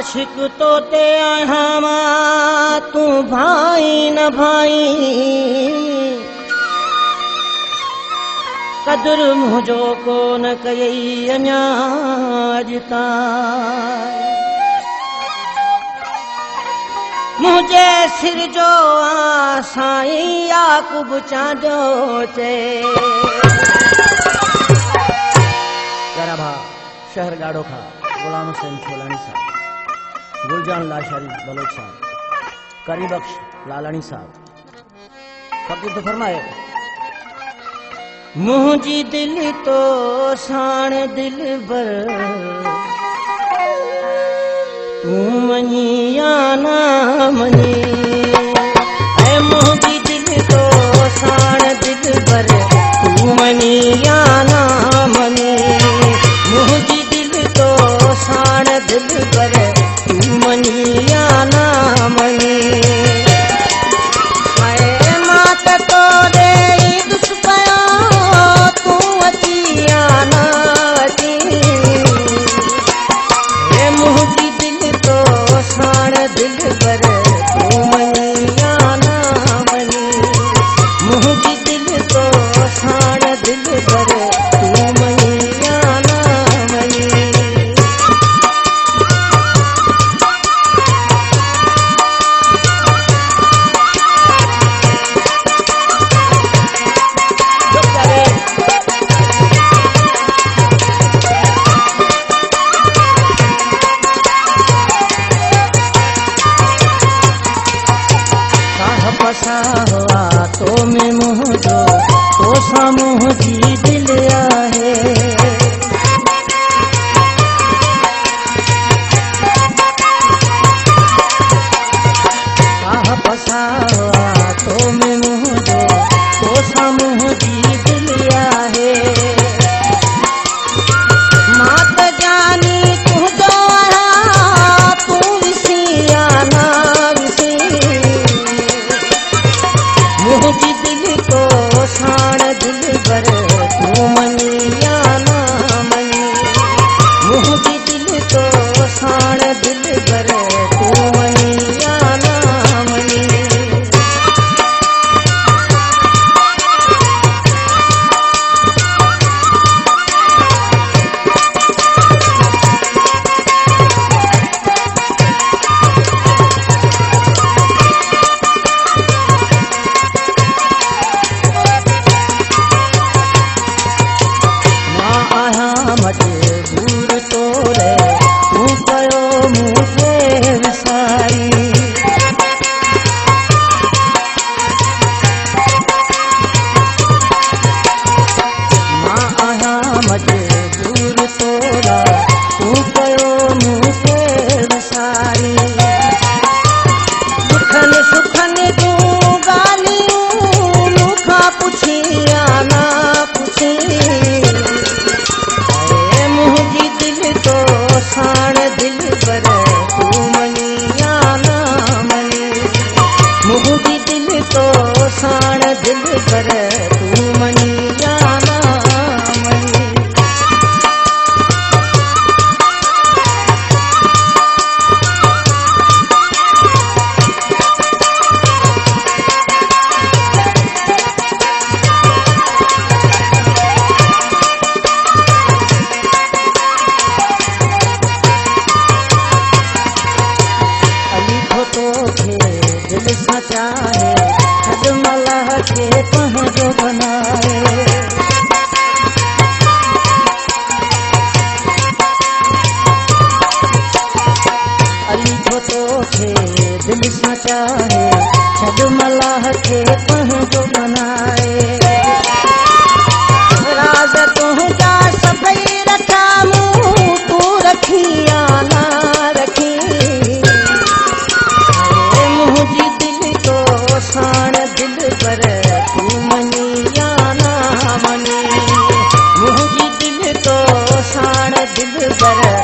आशिक तो ते आहामा तू भाई न भाई कदर मुझो को न कई अञा अजता मुझे सिर जो साईं याकूब चांदो चे प्यारा भा शहर गाड़ो खा गुलाम हुसैन छोलानी साहब, गुलजान लाशारी बलोच साहब, करी बख्श लालानी साहब। फकीर तो फरमाए मुझी दिल तो साण दिल बर तू मनी या ना मनी ऐ मुझी दिल तो साण दिल बर तू मनी या ना मनी मुझी दिल तो साण दिल बर तू मनी या ना मनी ऐ मात तो दे दुस पया तू अची या ना अची ऐ मुझी दिल तो साण दिल बर तू मनी या ना मनी मुझी दिल तो साण दिल बर तू मनी या ना मनी पसा हुआ तो मैं मुँह जो तो सामूह जी दिल आहे पसा हुआ तो मैं मुँह जो तो सामूह जी दिल आहे मात जानी तू जो आया तू विसी या ना विसी मुझी दिल तो साण दिल बर तू मनी या ना मनी मुझी दिल तो साण दिल बर तू मनी या ना मनी मजबूर तो रे तू कयो मुझे विसारी मां आया मजबूर तो रे तू कयो मुझे विसारी सुखन सुखन तू गालियूं मूंखां पुछी या ना पुछी मुझी दिल तो साण दिल बर तू मनी या ना मनी मुझी दिल तो साण दिल बर तू मनी या ना मनी दिल सा चाहे छद मलाह के पंहिंजो बनाए अली छो तोखे दिल सा चाहे छद मलाह के पंहिंजो बनाए राज तुंहिंजा सभई रखा मूं तू रखी या ना रखी मुझी दिल तो साण दिल बर तू मनी या ना मनी मुझी दिल तो साण दिल बर